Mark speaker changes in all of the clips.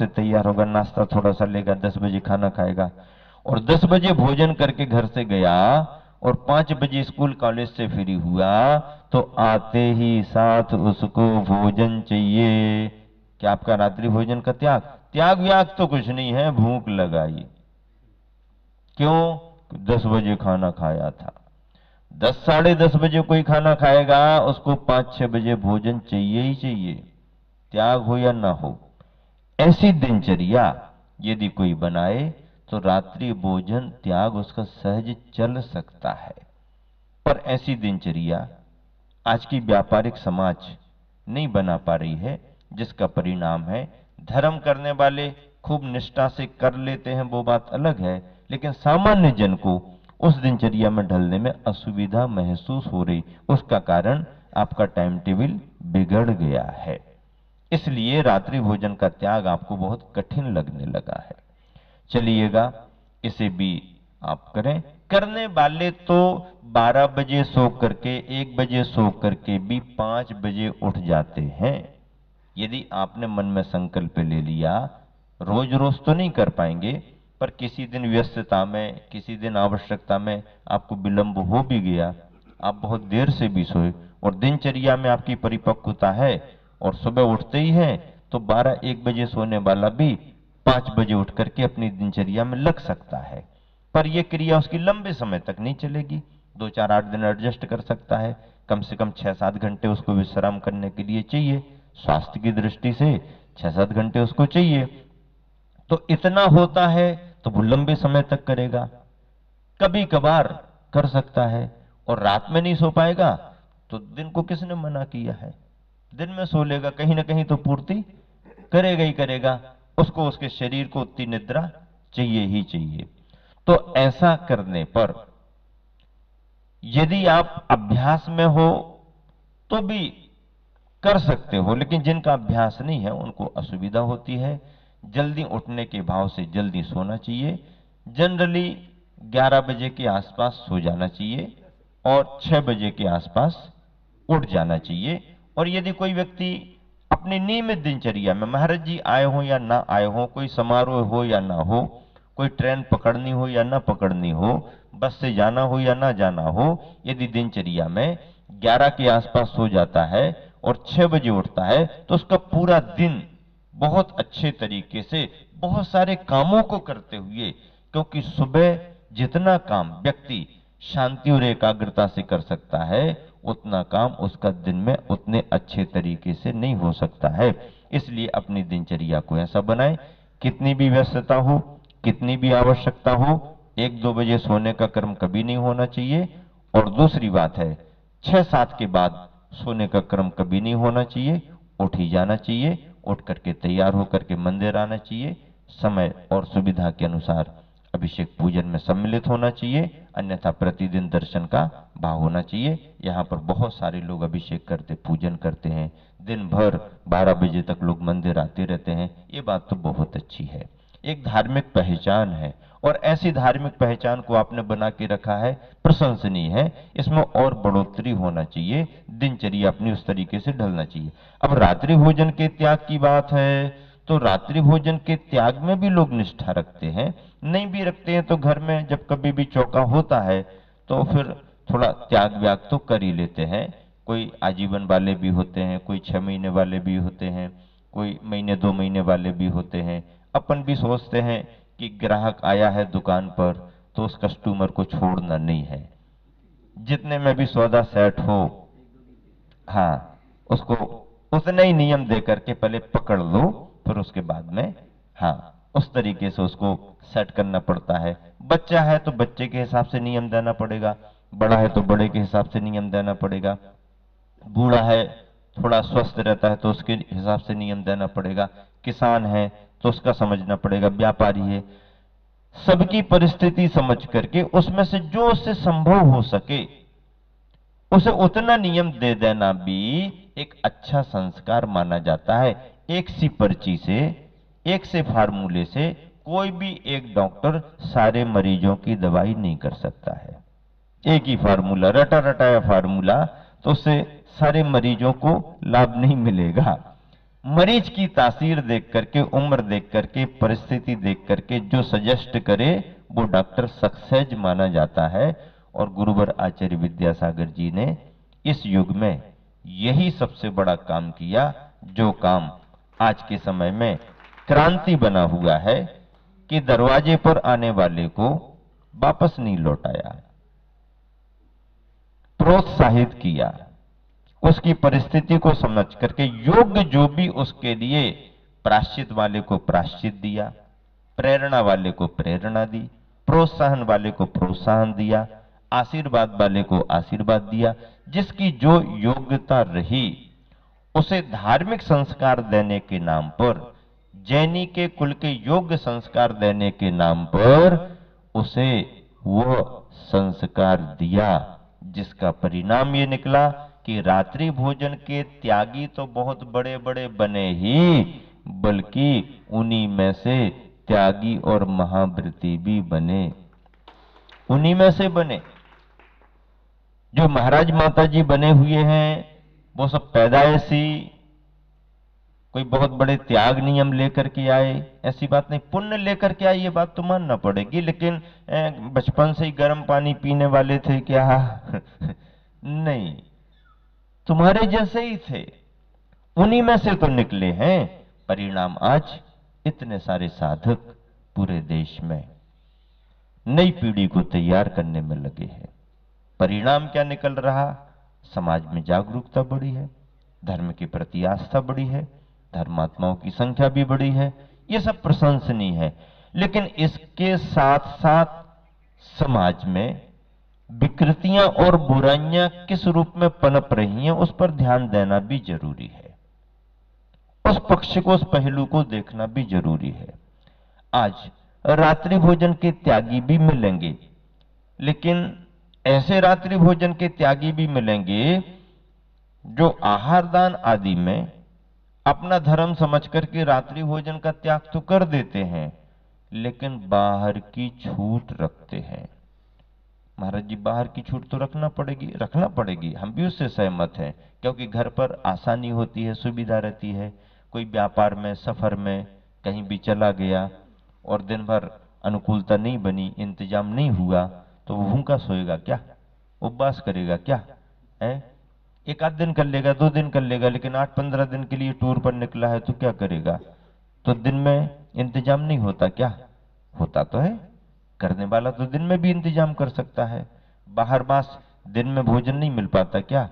Speaker 1: से तैयार होगा, नाश्ता थोड़ा सा लेगा, 10 बजे खाना खाएगा, और 10 बजे भोजन करके घर से गया और 5 बजे स्कूल कॉलेज से फ्री हुआ, तो आते ही साथ उसको भोजन चाहिए। क्या आपका रात्रि भोजन का त्याग? त्याग व्याग तो कुछ नहीं है, भूख लगाई। क्यों? 10 बजे खाना खाया था। 10 साढ़े 10 बजे कोई खाना खाएगा, उसको 5-6 बजे भोजन चाहिए ही चाहिए, त्याग हो या ना हो। ऐसी दिनचर्या यदि कोई बनाए तो रात्रि भोजन त्याग उसका सहज चल सकता है। पर ऐसी दिनचर्या आज की व्यापारिक समाज नहीं बना पा रही है, जिसका परिणाम है धर्म करने वाले खूब निष्ठा से कर लेते हैं, वो बात अलग है, लेकिन सामान्य जन को उस दिनचर्या में ढलने में असुविधा महसूस हो रही। उसका कारण आपका टाइम टेबल बिगड़ गया है, इसलिए रात्रि भोजन का त्याग आपको बहुत कठिन लगने लगा है। चलिएगा, इसे भी आप करें। करने वाले तो 12 बजे सो करके, 1 बजे सो करके भी 5 बजे उठ जाते हैं। यदि आपने मन में संकल्प ले लिया, रोज रोज तो नहीं कर पाएंगे, पर किसी दिन व्यस्तता में, किसी दिन आवश्यकता में आपको विलंब हो भी गया, आप बहुत देर से भी सोए और दिनचर्या में आपकी परिपक्वता है और सुबह उठते ही है, तो 12-1 बजे सोने वाला भी 5 बजे उठ करके अपनी दिनचर्या में लग सकता है। पर यह क्रिया उसकी लंबे समय तक नहीं चलेगी, 2-4-8 दिन एडजस्ट कर सकता है। कम से कम 6-7 घंटे उसको विश्राम करने के लिए चाहिए। स्वास्थ्य की दृष्टि से 6-7 घंटे उसको चाहिए। तो इतना होता है तो वो लंबे समय तक करेगा। कभी कभार कर सकता है, और रात में नहीं सो पाएगा तो दिन को किसने मना किया है? दिन में सो लेगा, कहीं ना कहीं तो पूर्ति करेगा ही करेगा। उसको, उसके शरीर को उतनी निद्रा चाहिए ही चाहिए। तो ऐसा करने पर यदि आप अभ्यास में हो तो भी कर सकते हो, लेकिन जिनका अभ्यास नहीं है उनको असुविधा होती है। जल्दी उठने के भाव से जल्दी सोना चाहिए। जनरली 11 बजे के आसपास सो जाना चाहिए और 6 बजे के आसपास उठ जाना चाहिए। और यदि कोई व्यक्ति अपनी नियमित दिनचर्या में, महाराज जी आए हो या ना आए हो, कोई समारोह हो या ना हो, कोई ट्रेन पकड़नी हो या ना पकड़नी हो, बस से जाना हो या ना जाना हो, यदि दिनचर्या में 11 के आसपास सो जाता है और 6 बजे उठता है, तो उसका पूरा दिन बहुत अच्छे तरीके से बहुत सारे कामों को करते हुए, क्योंकि सुबह जितना काम व्यक्ति शांति और एकाग्रता से कर सकता है, उतना काम उसका दिन में उतने अच्छे तरीके से नहीं हो सकता है। इसलिए अपनी दिनचर्या को ऐसा बनाएं, कितनी भी व्यस्तता हो, कितनी भी आवश्यकता हो, 1-2 बजे सोने का क्रम कभी नहीं होना चाहिए। और दूसरी बात है, 6-7 के बाद सोने का क्रम कभी नहीं होना चाहिए। उठ ही जाना चाहिए, उठ करके तैयार होकर के मंदिर आना चाहिए, समय और सुविधा के अनुसार अभिषेक पूजन में सम्मिलित होना चाहिए, अन्यथा प्रतिदिन दर्शन का भाव होना चाहिए। यहाँ पर बहुत सारे लोग अभिषेक करते, पूजन करते हैं, दिन भर 12 बजे तक लोग मंदिर आते रहते हैं, ये बात तो बहुत अच्छी है, एक धार्मिक पहचान है, और ऐसी धार्मिक पहचान को आपने बना के रखा है, प्रशंसनीय है। इसमें और बढ़ोतरी होना चाहिए, दिनचर्या अपनी उस तरीके से ढलना चाहिए। अब रात्रि भोजन के त्याग की बात है, तो रात्रि भोजन के त्याग में भी लोग निष्ठा रखते हैं, नहीं भी रखते हैं तो घर में जब कभी भी चौका होता है तो फिर थोड़ा त्याग व्याग तो कर ही लेते हैं। कोई आजीवन वाले भी होते हैं, कोई 6 महीने वाले भी होते हैं, कोई महीने 2 महीने वाले भी होते हैं। अपन भी सोचते हैं कि ग्राहक आया है दुकान पर तो उस कस्टमर को छोड़ना नहीं है, जितने में भी सौदा सेट हो, हाँ, उसको उतने ही नियम दे करके पहले पकड़ लो, फिर उसके बाद में, हाँ, उस तरीके से उसको सेट करना पड़ता है। बच्चा है तो बच्चे के हिसाब से नियम देना पड़ेगा, बड़ा है तो बड़े के हिसाब से नियम देना पड़ेगा, बूढ़ा है थोड़ा स्वस्थ रहता है तो उसके हिसाब से नियम देना पड़ेगा, किसान है तो उसका समझना पड़ेगा, व्यापारी है। सबकी परिस्थिति समझ करके उसमें से जो उससे संभव हो सके उसे उतना नियम दे देना भी एक अच्छा संस्कार माना जाता है। एक सी पर्ची से, एक से फार्मूले से कोई भी एक डॉक्टर सारे मरीजों की दवाई नहीं कर सकता है। एक ही फार्मूला, रटा रटाया फार्मूला, तो उससे सारे मरीजों को लाभ नहीं मिलेगा। मरीज की तासीर देख करके, उम्र देख करके, परिस्थिति देख करके जो सजेस्ट करे वो डॉक्टर सक्सेस माना जाता है। और गुरुवर आचार्य विद्यासागर जी ने इस युग में यही सबसे बड़ा काम किया, जो काम आज के समय में क्रांति बना हुआ है, कि दरवाजे पर आने वाले को वापस नहीं लौटाया, प्रोत्साहित किया, उसकी परिस्थिति को समझ करके योग्य जो भी उसके लिए प्रायश्चित वाले को प्रायश्चित दिया, प्रेरणा वाले को प्रेरणा दी, प्रोत्साहन वाले को प्रोत्साहन दिया, आशीर्वाद वाले को आशीर्वाद दिया। जिसकी जो योग्यता रही उसे धार्मिक संस्कार देने के नाम पर, जैनी के कुल के योग्य संस्कार देने के नाम पर उसे वो संस्कार दिया, जिसका परिणाम ये निकला कि रात्रि भोजन के त्यागी तो बहुत बड़े बड़े बने ही, बल्कि उन्हीं में से त्यागी और महाव्रती भी बने, उन्हीं में से बने। जो महाराज माता जी बने हुए हैं वो सब पैदाइशी कोई बहुत बड़े त्याग नियम लेकर के आए, ऐसी बात नहीं। पुण्य लेकर के आए ये बात तो मानना पड़ेगी, लेकिन बचपन से ही गर्म पानी पीने वाले थे क्या? नहीं, तुम्हारे जैसे ही थे, उन्हीं में से तो निकले हैं। परिणाम आज इतने सारे साधक पूरे देश में नई पीढ़ी को तैयार करने में लगे हैं। परिणाम क्या निकल रहा? समाज में जागरूकता बढ़ी है, धर्म के प्रति आस्था बढ़ी है, धर्मात्माओं की संख्या भी बढ़ी है, ये सब प्रशंसनीय है। लेकिन इसके साथ साथ समाज में विकृतियां और बुराइयां किस रूप में पनप रही हैं उस पर ध्यान देना भी जरूरी है, उस पक्ष को, उस पहलू को देखना भी जरूरी है। आज रात्रि भोजन के त्यागी भी मिलेंगे, लेकिन ऐसे रात्रि भोजन के त्यागी भी मिलेंगे जो आहार दान आदि में अपना धर्म समझ करके रात्रि भोजन का त्याग तो कर देते हैं, लेकिन बाहर की छूट रखते हैं। महाराज जी, बाहर की छूट तो रखना पड़ेगी, हम भी उससे सहमत हैं, क्योंकि घर पर आसानी होती है, सुविधा रहती है। कोई व्यापार में, सफर में कहीं भी चला गया और दिन भर अनुकूलता नहीं बनी, इंतजाम नहीं हुआ, तो वो भूखा सोएगा क्या? उपवास करेगा क्या? है, एक आध दिन कर लेगा, 2 दिन कर लेगा, लेकिन 8-15 दिन के लिए टूर पर निकला है तो क्या करेगा? तो दिन में इंतजाम नहीं होता क्या? होता तो है, करने वाला तो दिन में भी इंतजाम कर सकता है। बाहर बास दिन में भोजन नहीं मिल पाता क्या?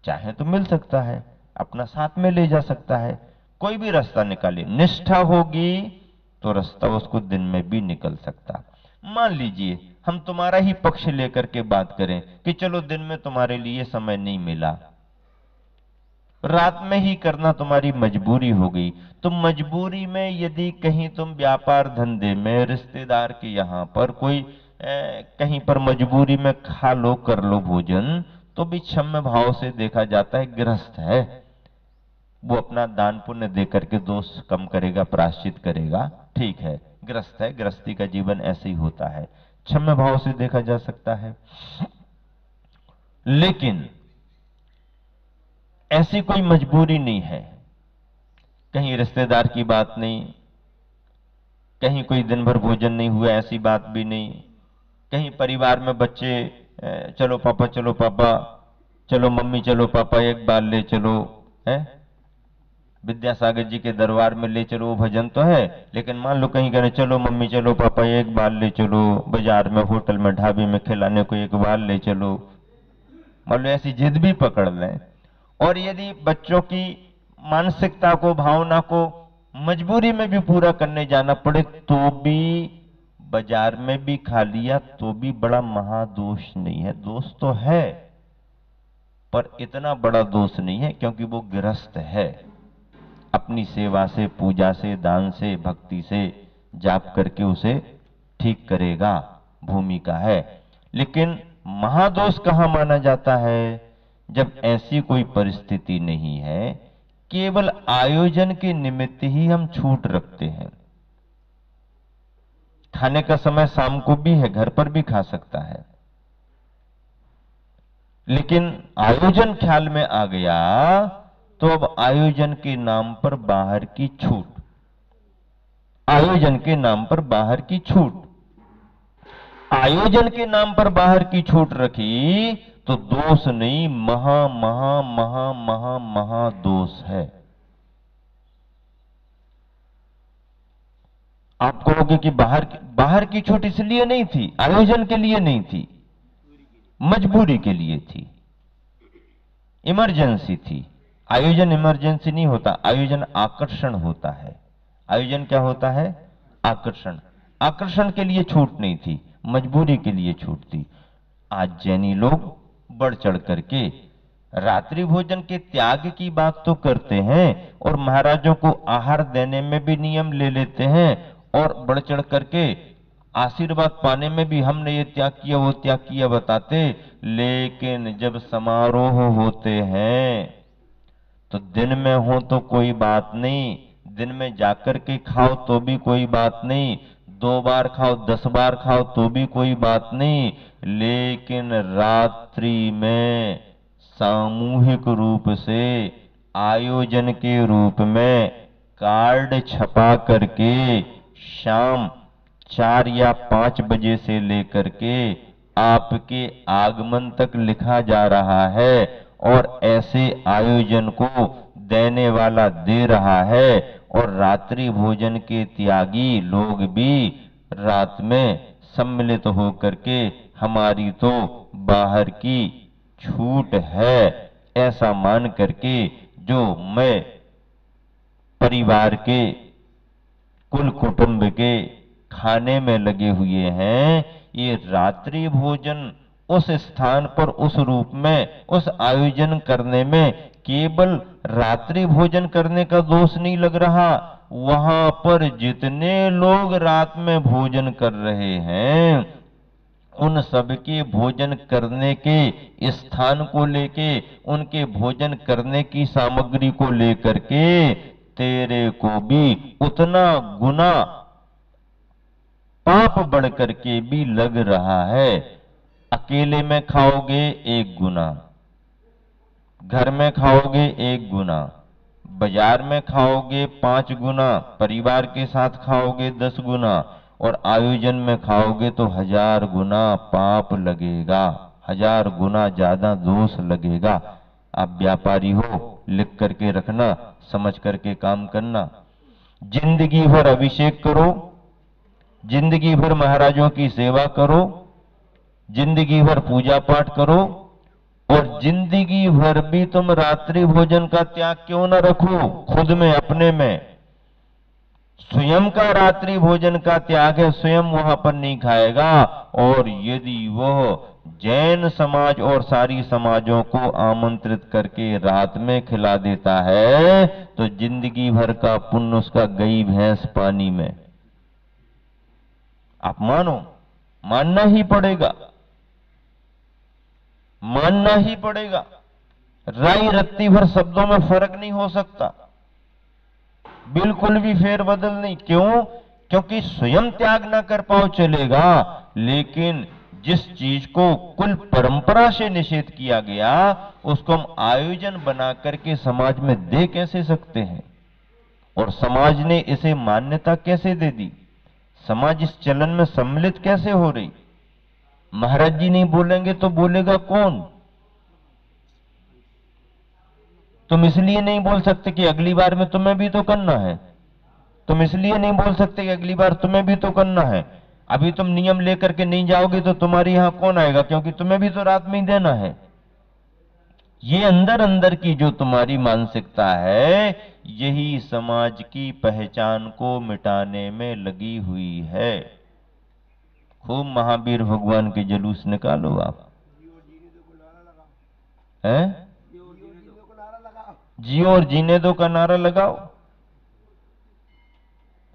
Speaker 1: चाहे तो मिल सकता है, अपना साथ में ले जा सकता है, कोई भी रास्ता निकाले। निष्ठा होगी तो रास्ता उसको दिन में भी निकल सकता। मान लीजिए हम तुम्हारा ही पक्ष लेकर के बात करें कि चलो दिन में तुम्हारे लिए समय नहीं मिला, रात में ही करना तुम्हारी मजबूरी हो गई, तो मजबूरी में यदि कहीं तुम व्यापार धंधे में, रिश्तेदार के यहां पर कोई कहीं पर मजबूरी में खा लो, कर लो भोजन, तो भी क्षम्य भाव से देखा जाता है गृहस्थ है, वो अपना दान पुण्य दे करके दोष कम करेगा, प्रायश्चित करेगा, ठीक है, गृहस्थ है, गृहस्थी का जीवन ऐसे ही होता है, क्षम्य भाव से देखा जा सकता है। लेकिन ऐसी कोई मजबूरी नहीं है, कहीं रिश्तेदार की बात नहीं, कहीं कोई दिन भर भोजन नहीं हुआ ऐसी बात भी नहीं, कहीं परिवार में बच्चे चलो पापा, चलो पापा, चलो मम्मी, चलो पापा, एक बार ले चलो, है विद्यासागर जी के दरबार में ले चलो, वो भजन तो है, लेकिन मान लो कहीं कहने चलो मम्मी, चलो पापा, एक बार ले चलो, बाजार में, होटल में, ढाबे में खिलाने को एक बार ले चलो, मान लो ऐसी जिद भी पकड़ लें। और यदि बच्चों की मानसिकता को, भावना को मजबूरी में भी पूरा करने जाना पड़े तो भी बाजार में भी खा लिया तो भी बड़ा महादोष नहीं है। दोष तो है पर इतना बड़ा दोष नहीं है, क्योंकि वो गृहस्थ है, अपनी सेवा से, पूजा से, दान से, भक्ति से, जाप करके उसे ठीक करेगा, भूमिका है। लेकिन महादोष कहां माना जाता है? जब ऐसी कोई परिस्थिति नहीं है, केवल आयोजन के निमित्त ही हम छूट रखते हैं। खाने का समय शाम को भी है, घर पर भी खा सकता है, लेकिन आयोजन ख्याल में आ गया तो अब आयोजन के नाम पर बाहर की छूट, आयोजन के नाम पर बाहर की छूट, आयोजन के नाम पर बाहर की छूट रखी तो दोष नहीं, महा महा महा महा महा दोष है। आप कहोगे कि बाहर की छूट इसलिए नहीं थी, आयोजन के लिए नहीं थी, मजबूरी के लिए थी, इमरजेंसी थी। आयोजन इमरजेंसी नहीं होता, आयोजन आकर्षण होता है। आयोजन क्या होता है? आकर्षण। आकर्षण के लिए छूट नहीं थी, मजबूरी के लिए छूट थी। आज जैनी लोग बढ़ चढ़ करके रात्रि भोजन के त्याग की बात तो करते हैं और महाराजों को आहार देने में भी नियम ले लेते हैं और बढ़ चढ़ करके आशीर्वाद पाने में भी हमने ये त्याग किया वो त्याग किया बताते। लेकिन जब समारोह होते हैं तो दिन में हो तो कोई बात नहीं, दिन में जाकर के खाओ तो भी कोई बात नहीं, 2 बार खाओ 10 बार खाओ तो भी कोई बात नहीं, लेकिन रात्रि में सामूहिक रूप से आयोजन के रूप में कार्ड छपा करके शाम 4 या 5 बजे से लेकर के आपके आगमन तक लिखा जा रहा है और ऐसे आयोजन को देने वाला दे रहा है और रात्रि भोजन के त्यागी लोग भी रात में सम्मिलित होकर के हमारी तो बाहर की छूट है ऐसा मान करके जो मैं परिवार के कुल कुटुंब के खाने में लगे हुए हैं, ये रात्रि भोजन उस स्थान पर उस रूप में उस आयोजन करने में केवल रात्रि भोजन करने का दोष नहीं लग रहा, वहां पर जितने लोग रात में भोजन कर रहे हैं उन सबके भोजन करने के स्थान को लेके, उनके भोजन करने की सामग्री को लेकर के तेरे को भी उतना गुना पाप बढ़ करके भी लग रहा है। अकेले में खाओगे 1 गुना, घर में खाओगे 1 गुना, बाजार में खाओगे 5 गुना, परिवार के साथ खाओगे 10 गुना और आयोजन में खाओगे तो 1000 गुना पाप लगेगा, 1000 गुना ज्यादा दोष लगेगा। आप व्यापारी हो, लिख करके रखना, समझ करके काम करना। जिंदगी भर अभिषेक करो, जिंदगी भर महाराजों की सेवा करो, जिंदगी भर पूजा पाठ करो और जिंदगी भर भी तुम रात्रि भोजन का त्याग क्यों न रखो खुद में, अपने में। स्वयं का रात्रि भोजन का त्याग है, स्वयं वहां पर नहीं खाएगा और यदि वह जैन समाज और सारी समाजों को आमंत्रित करके रात में खिला देता है तो जिंदगी भर का पुण्य उसका गई भैंस पानी में। आप मानो, मानना ही पड़ेगा, मानना ही पड़ेगा। राई रत्ती भर शब्दों में फर्क नहीं हो सकता, बिल्कुल भी फेरबदल नहीं। क्यों? क्योंकि स्वयं त्याग ना कर पाओ चलेगा, लेकिन जिस चीज को कुल परंपरा से निषेध किया गया उसको हम आयोजन बना करके समाज में दे कैसे सकते हैं और समाज ने इसे मान्यता कैसे दे दी, समाज इस चलन में सम्मिलित कैसे हो रही। महाराज जी नहीं बोलेंगे तो बोलेगा कौन? तुम इसलिए नहीं बोल सकते कि अगली बार में तुम्हें भी तो करना है, तुम इसलिए नहीं बोल सकते कि अगली बार तुम्हें भी तो करना है। अभी तुम नियम लेकर के नहीं जाओगे तो तुम्हारे यहां कौन आएगा, क्योंकि तुम्हें भी तो रात में ही देना है। ये अंदर अंदर की जो तुम्हारी मानसिकता है यही समाज की पहचान को मिटाने में लगी हुई है। खूब महावीर भगवान के जुलूस निकालो आप, हैं? जियो और जीने दो का नारा लगाओ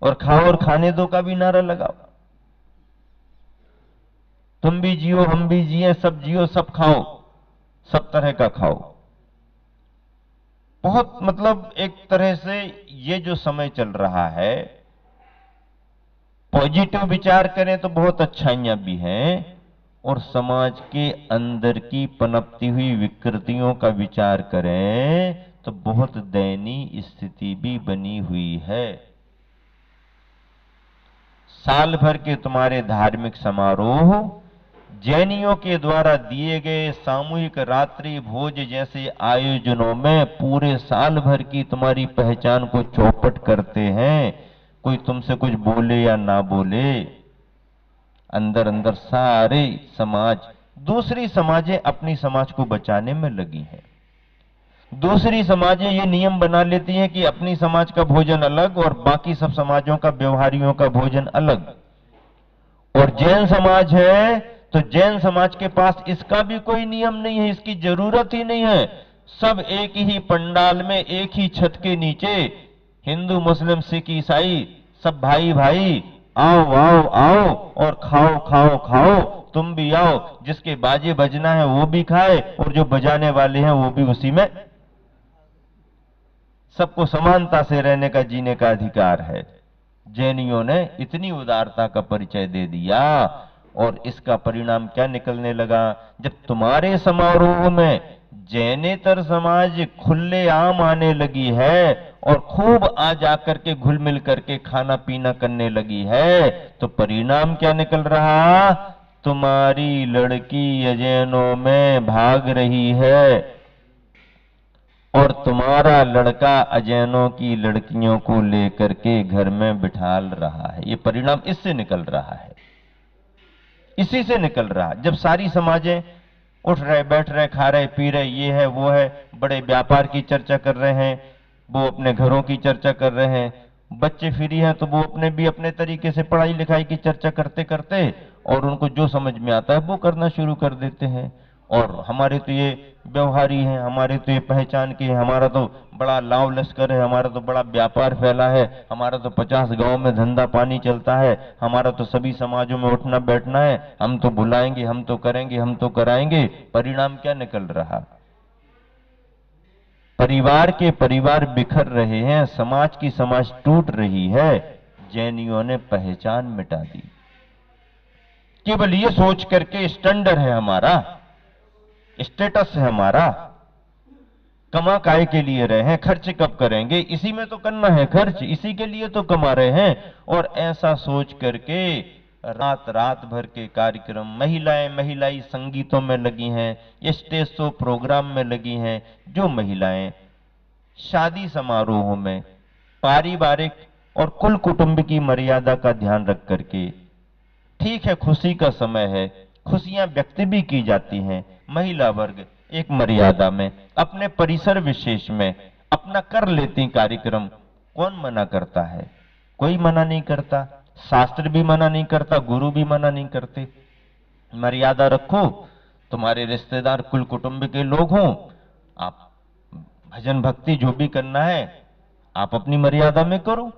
Speaker 1: और खाओ और खाने दो का भी नारा लगाओ। तुम भी जियो, हम भी जिए, सब जियो, सब खाओ, सब तरह का खाओ। बहुत मतलब एक तरह से ये जो समय चल रहा है, पॉजिटिव विचार करें तो बहुत अच्छाइयां भी हैं और समाज के अंदर की पनपती हुई विकृतियों का विचार करें तो बहुत दयनीय स्थिति भी बनी हुई है। साल भर के तुम्हारे धार्मिक समारोह जैनियों के द्वारा दिए गए सामूहिक रात्रि भोज जैसे आयोजनों में पूरे साल भर की तुम्हारी पहचान को चौपट करते हैं। कोई तुमसे कुछ बोले या ना बोले, अंदर अंदर सारे समाज, दूसरी समाजें अपनी समाज को बचाने में लगी हैं। दूसरी समाजें ये नियम बना लेती हैं कि अपनी समाज का भोजन अलग और बाकी सब समाजों का, व्यवहारियों का भोजन अलग। और जैन समाज है तो जैन समाज के पास इसका भी कोई नियम नहीं है, इसकी जरूरत ही नहीं है। सब एक ही पंडाल में, एक ही छत के नीचे, हिंदू मुस्लिम सिख ईसाई सब भाई भाई, आओ आओ आओ और खाओ खाओ खाओ, तुम भी आओ, जिसके बाजे बजना है वो भी खाए और जो बजाने वाले हैं वो भी उसी में। सबको समानता से रहने का, जीने का अधिकार है। जैनियों ने इतनी उदारता का परिचय दे दिया और इसका परिणाम क्या निकलने लगा? जब तुम्हारे समारोह में जैनेतर समाज खुलेआम आने लगी है और खूब आ जाकर के घुल मिल करके खाना पीना करने लगी है, तो परिणाम क्या निकल रहा? तुम्हारी लड़की अजैनों में भाग रही है और तुम्हारा लड़का अजैनों की लड़कियों को लेकर के घर में बिठाल रहा है। ये परिणाम इससे निकल रहा है, इसी से निकल रहा। जब सारी समाजें उठ रहे, बैठ रहे, खा रहे, पी रहे, ये है वो है, बड़े व्यापार की चर्चा कर रहे हैं, वो अपने घरों की चर्चा कर रहे हैं, बच्चे फ्री हैं तो वो अपने भी अपने तरीके से पढ़ाई लिखाई की चर्चा करते करते और उनको जो समझ में आता है वो करना शुरू कर देते हैं। और हमारे तो ये व्यवहारी हैं, हमारे तो ये पहचान के हैं, हमारा तो बड़ा लाव लश्कर है, हमारा तो बड़ा व्यापार फैला है, हमारा तो 50 गांव में धंधा पानी चलता है, हमारा तो सभी समाजों में उठना बैठना है, हम तो बुलाएंगे, हम तो करेंगे, हम तो कराएंगे। परिणाम क्या निकल रहा? परिवार के परिवार बिखर रहे हैं, समाज की समाज टूट रही है। जैनियों ने पहचान मिटा दी, केवल ये सोच करके स्टैंडर्ड है हमारा, स्टेटस है हमारा, कमा काय के लिए रहे हैं, खर्च कब करेंगे, इसी में तो करना है खर्च, इसी के लिए तो कमा रहे हैं। और ऐसा सोच करके रात रात भर के कार्यक्रम, महिलाएं संगीतों में लगी हैं, स्टेज शो प्रोग्राम में लगी हैं। जो महिलाएं शादी समारोहों में पारिवारिक और कुल कुटुंब की मर्यादा का ध्यान रख करके, ठीक है खुशी का समय है, खुशियां व्यक्त भी की जाती हैं, महिला वर्ग एक मर्यादा में अपने परिसर विशेष में अपना कर लेती कार्यक्रम। कौन मना करता है? कोई मना नहीं करता, शास्त्र भी मना नहीं करता, गुरु भी मना नहीं करते। मर्यादा रखो, तुम्हारे रिश्तेदार कुल कुटुंब के लोग हों, आप भजन भक्ति जो भी करना है आप अपनी मर्यादा में करो,